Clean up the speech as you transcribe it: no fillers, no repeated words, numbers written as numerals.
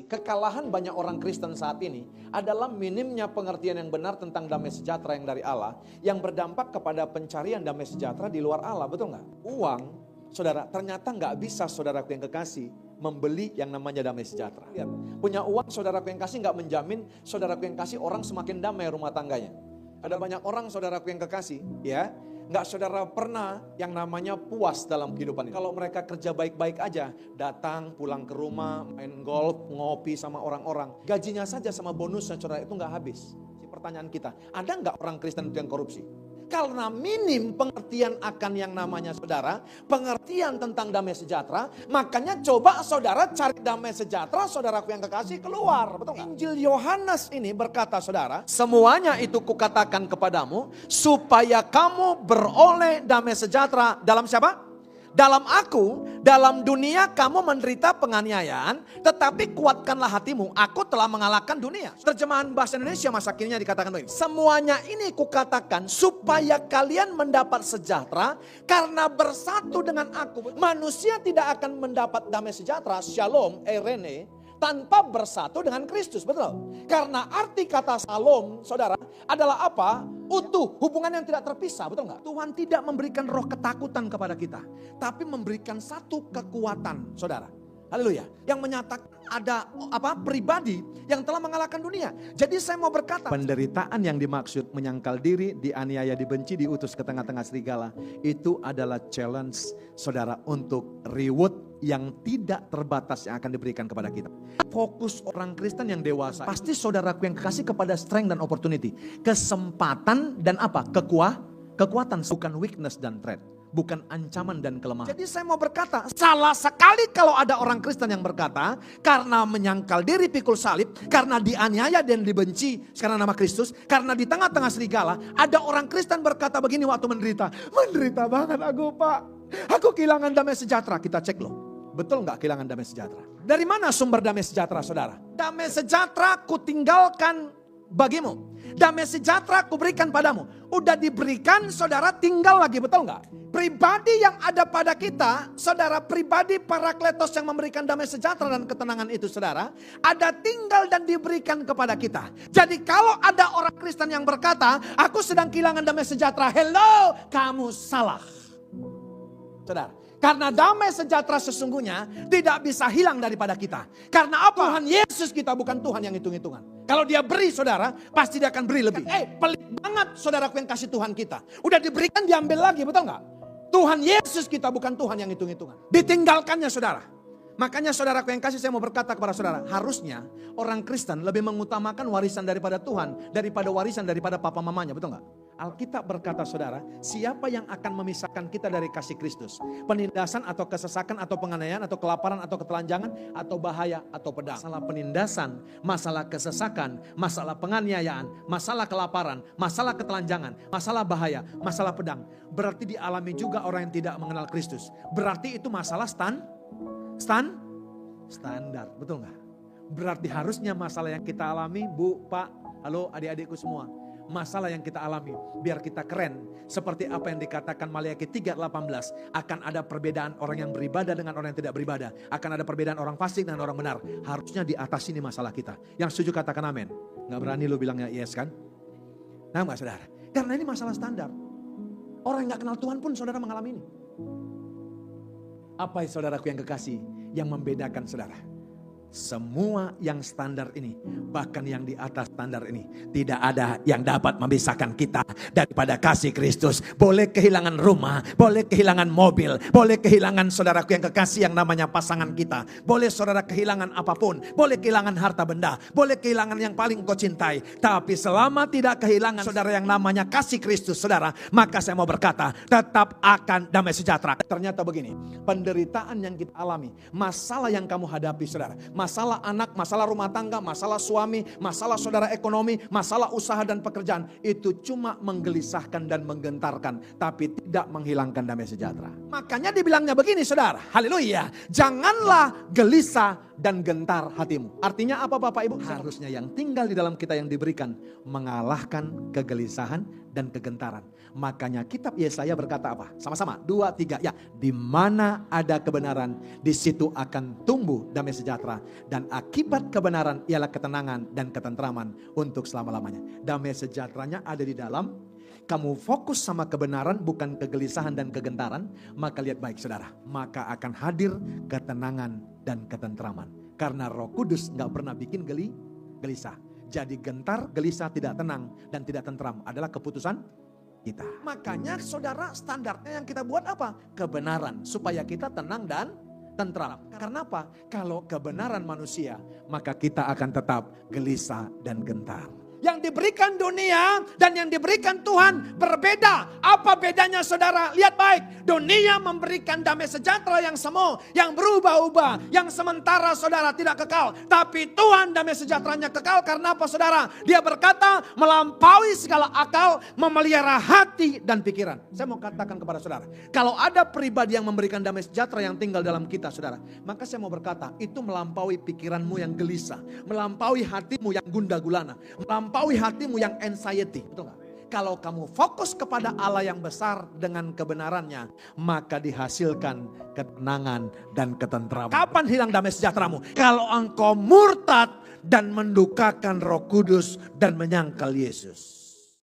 Kekalahan banyak orang Kristen saat ini adalah minimnya pengertian yang benar tentang damai sejahtera yang dari Allah, yang berdampak kepada pencarian damai sejahtera di luar Allah, betul nggak? Uang, saudara, ternyata nggak bisa saudaraku yang kekasih membeli yang namanya damai sejahtera. Lihat, punya uang saudaraku yang kasih nggak menjamin saudaraku yang kasih orang semakin damai rumah tangganya. Ada banyak orang saudaraku yang kekasih, ya, nggak saudara pernah yang namanya puas dalam kehidupan ini. Kalau mereka kerja baik-baik aja, datang pulang ke rumah, main golf, ngopi sama orang-orang, gajinya saja sama bonusnya saudara itu nggak habis. Pertanyaan kita, ada nggak orang Kristen itu yang korupsi? Karena minim pengertian akan yang namanya saudara, pengertian tentang damai sejahtera, makanya coba saudara cari damai sejahtera, saudaraku yang kekasih keluar, betul nggak? Injil Yohanes ini berkata saudara, semuanya itu kukatakan kepadamu, supaya kamu beroleh damai sejahtera dalam siapa? Dalam aku, dalam dunia kamu menderita penganiayaan, tetapi kuatkanlah hatimu, aku telah mengalahkan dunia. Terjemahan bahasa Indonesia masa kininya dikatakan begini, semuanya ini kukatakan supaya kalian mendapat sejahtera karena bersatu dengan aku. Manusia tidak akan mendapat damai sejahtera, shalom, eirene, tanpa bersatu dengan Kristus, betul? Karena arti kata shalom, saudara, adalah apa? Utuh, hubungan yang tidak terpisah, betul nggak? Tuhan tidak memberikan roh ketakutan kepada kita, tapi memberikan satu kekuatan, saudara. Haleluya. Yang menyatakan ada pribadi yang telah mengalahkan dunia. Jadi saya mau berkata, penderitaan yang dimaksud menyangkal diri, dianiaya, dibenci, diutus ke tengah-tengah serigala, itu adalah challenge saudara untuk reward yang tidak terbatas yang akan diberikan kepada kita. Fokus orang Kristen yang dewasa, pasti saudaraku yang kekasih kepada strength dan opportunity. Kesempatan dan kekuatan, bukan weakness dan threat. Bukan ancaman dan kelemahan. Jadi saya mau berkata, salah sekali kalau ada orang Kristen yang berkata, karena menyangkal diri pikul salib, karena dianiaya dan dibenci karena nama Kristus, karena di tengah-tengah serigala, ada orang Kristen berkata begini waktu menderita. Menderita banget aku, Pak. Aku kehilangan damai sejahtera. Kita cek loh. Betul nggak kehilangan damai sejahtera? Dari mana sumber damai sejahtera, saudara? Damai sejahtera ku tinggalkan bagimu. Damai sejahtera ku berikan padamu. Udah diberikan, saudara tinggal lagi, betul nggak? Pribadi yang ada pada kita, saudara, pribadi Parakletos yang memberikan damai sejahtera dan ketenangan itu, saudara, ada tinggal dan diberikan kepada kita. Jadi kalau ada orang Kristen yang berkata, aku sedang kehilangan damai sejahtera, hello, kamu salah. Saudara, karena damai sejahtera sesungguhnya tidak bisa hilang daripada kita. Karena apa? Tuhan Yesus kita bukan Tuhan yang hitung-hitungan. Kalau dia beri, saudara, pasti dia akan beri lebih. Pelit banget saudaraku yang kasih Tuhan kita. Udah diberikan, diambil lagi, betul nggak? Tuhan Yesus kita bukan Tuhan yang hitung-hitungan. Ditinggalkannya, saudara. Makanya saudaraku yang kasih, saya mau berkata kepada saudara, harusnya orang Kristen lebih mengutamakan warisan daripada Tuhan, daripada warisan daripada papa mamanya, betul nggak? Alkitab berkata, saudara, siapa yang akan memisahkan kita dari kasih Kristus? Penindasan atau kesesakan atau penganiayaan atau kelaparan atau ketelanjangan atau bahaya atau pedang. Masalah penindasan, masalah kesesakan, masalah penganiayaan, masalah kelaparan, masalah ketelanjangan, masalah bahaya, masalah pedang. Berarti dialami juga orang yang tidak mengenal Kristus. Berarti itu masalah standar, betul nggak? Berarti harusnya masalah yang kita alami, Bu, Pak, halo adik-adikku semua. Masalah yang kita alami, biar kita keren. Seperti apa yang dikatakan Maliaki 3:18. Akan ada perbedaan orang yang beribadah dengan orang yang tidak beribadah. Akan ada perbedaan orang fasik dan orang benar. Harusnya di atas ini masalah kita. Yang setuju katakan amin. Gak berani lu bilangnya yes kan? Nah mbak saudara, karena ini masalah standar. Orang yang gak kenal Tuhan pun saudara mengalami ini. Apa saudaraku yang kekasih yang membedakan saudara? Semua yang standar ini, bahkan yang di atas standar ini, tidak ada yang dapat memisahkan kita daripada kasih Kristus. Boleh kehilangan rumah, boleh kehilangan mobil, boleh kehilangan saudaraku yang kekasih yang namanya pasangan kita. Boleh saudara kehilangan apapun, boleh kehilangan harta benda, boleh kehilangan yang paling kau cintai. Tapi selama tidak kehilangan saudara yang namanya kasih Kristus, saudara, maka saya mau berkata, tetap akan damai sejahtera. Ternyata begini, penderitaan yang kita alami, masalah yang kamu hadapi, saudara, masalah anak, masalah rumah tangga, masalah suami, masalah saudara ekonomi, masalah usaha dan pekerjaan. Itu cuma menggelisahkan dan menggentarkan, tapi tidak menghilangkan damai sejahtera. Makanya dibilangnya begini saudara, haleluya. Janganlah gelisah dan gentar hatimu. Artinya apa Bapak Ibu? Harusnya yang tinggal di dalam kita yang diberikan mengalahkan kegelisahan dan kegentaran. Makanya kitab Yesaya berkata apa? Sama-sama, 2, 3, ya. Di mana ada kebenaran, di situ akan tumbuh damai sejahtera. Dan akibat kebenaran ialah ketenangan dan ketentraman untuk selama-lamanya. Damai sejahteranya ada di dalam. Kamu fokus sama kebenaran bukan kegelisahan dan kegentaran, maka lihat baik saudara, maka akan hadir ketenangan dan ketentraman. Karena Roh Kudus gak pernah bikin gelisah. Jadi gentar, gelisah, tidak tenang dan tidak tentram adalah keputusan kita. Makanya saudara, standarnya yang kita buat apa? Kebenaran, supaya kita tenang dan tentram. Karena apa? Kalau kebenaran manusia, maka kita akan tetap gelisah dan gentar. Yang diberikan dunia dan yang diberikan Tuhan berbeda. Apa bedanya saudara? Lihat baik. Dunia memberikan damai sejahtera yang semu, yang berubah-ubah, yang sementara saudara tidak kekal. Tapi Tuhan damai sejahteranya kekal karena apa saudara? Dia berkata melampaui segala akal, memelihara hati dan pikiran. Saya mau katakan kepada saudara. Kalau ada pribadi yang memberikan damai sejahtera yang tinggal dalam kita saudara. Maka saya mau berkata itu melampaui pikiranmu yang gelisah. Melampaui hatimu yang gundah gulana. Melampaui hatimu yang anxiety, betul gak? Kalau kamu fokus kepada Allah yang besar dengan kebenarannya, maka dihasilkan ketenangan dan ketentraman. Kapan hilang damai sejahteramu? Kalau engkau murtad dan mendukakan Roh Kudus dan menyangkal Yesus.